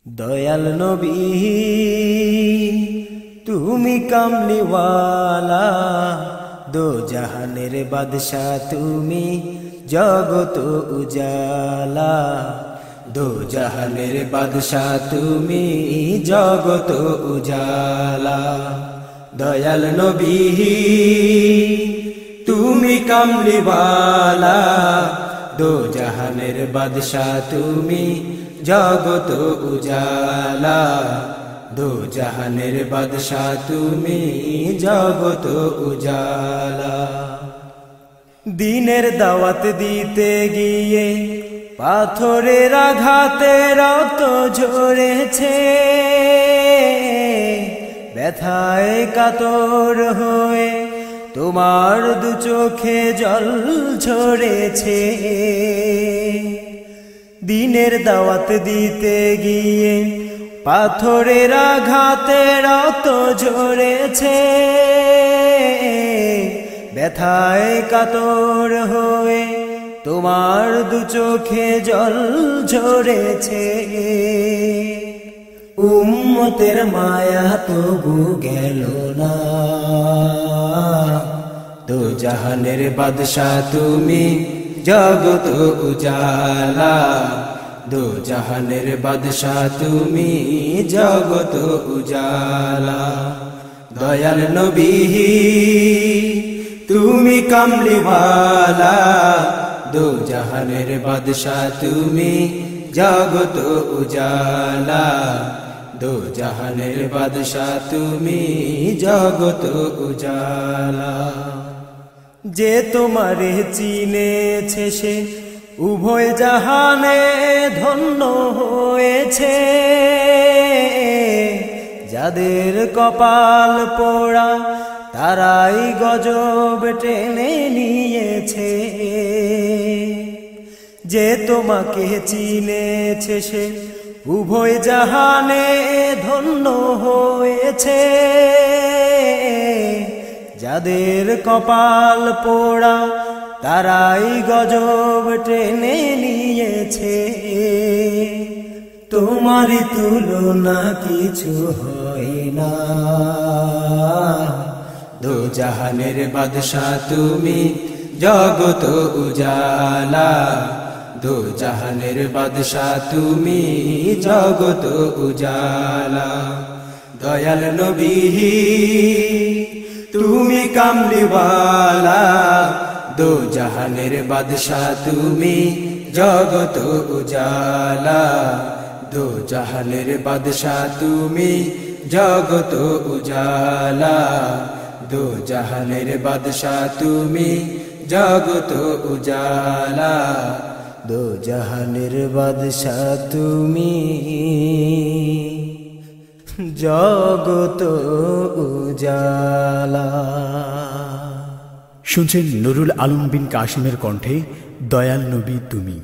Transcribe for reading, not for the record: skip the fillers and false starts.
দয়াল নবী তুমি কামলিওয়ালা, দো জাহানের বাদশা তুমি জগত উজালা। দো জাহানের বাদশা তুমি জগত উজালা। দয়াল নবী তুমি কামলিওয়ালা, দো জাহানের বাদশা তুমি জগত উজালা। দো জাহানের বাদশা তুমি জগত উজালা। দিনের দাওয়াত দিতে গিয়ে পাথরের আঘাতে রক্ত ঝরেছে, ব্যথায় কাতর হয়ে তোমার দু চোখে জল ঝরেছে। দিনের দাওয়াত দিতে গিয়ে পাথরের আঘাতে রক্ত ঝরেছে, ব্যথায় কাতর হয়ে তোমার দু চোখে জল ঝরেছে। উম্মতের মায়া তবু গেল না, দো জাহানের বাদশা তুমি জগত উজালা। দো জাহানের বাদশা তুমি জগত উজালা। দয়াল নবী তুমি কামলিওয়ালা, দো জাহানের বাদশা তুমি জগত উজালা। দো জাহানের বাদশা তুমি জগত উজালা। যে তোমারে চিনেছে সে উভয় জাহানে ধন্য হয়েছে, যাদের কপাল পোড়া তারাই গজব টেনে নিয়েছে। যে তোমাকে চিনেছে সে উভয় জাহানে ধন্য হয়েছে, যাদের কপাল পোড়া তারাই গজব টেনে নিয়েছে। তোমারই তুলনা কিছু হয় না, দো জাহানের বাদশা তুমি জগত উজালা। দো জাহানের বাদশা তুমি জগত উজালা। দয়াল নবী তুমি কামলিওয়ালা, দো জাহানের বাদশা তুমি জগত উজালা। দো জাহানের বাদশা তুমি জগত উজালা। দো জাহানের বাদশা তুমি জগত উজালা। দো জাহানের বাদশা তুমি জগত উজালা। শুনছেন নুরুল আলম বিন কাশিমের কণ্ঠে দয়াল নবী তুমি।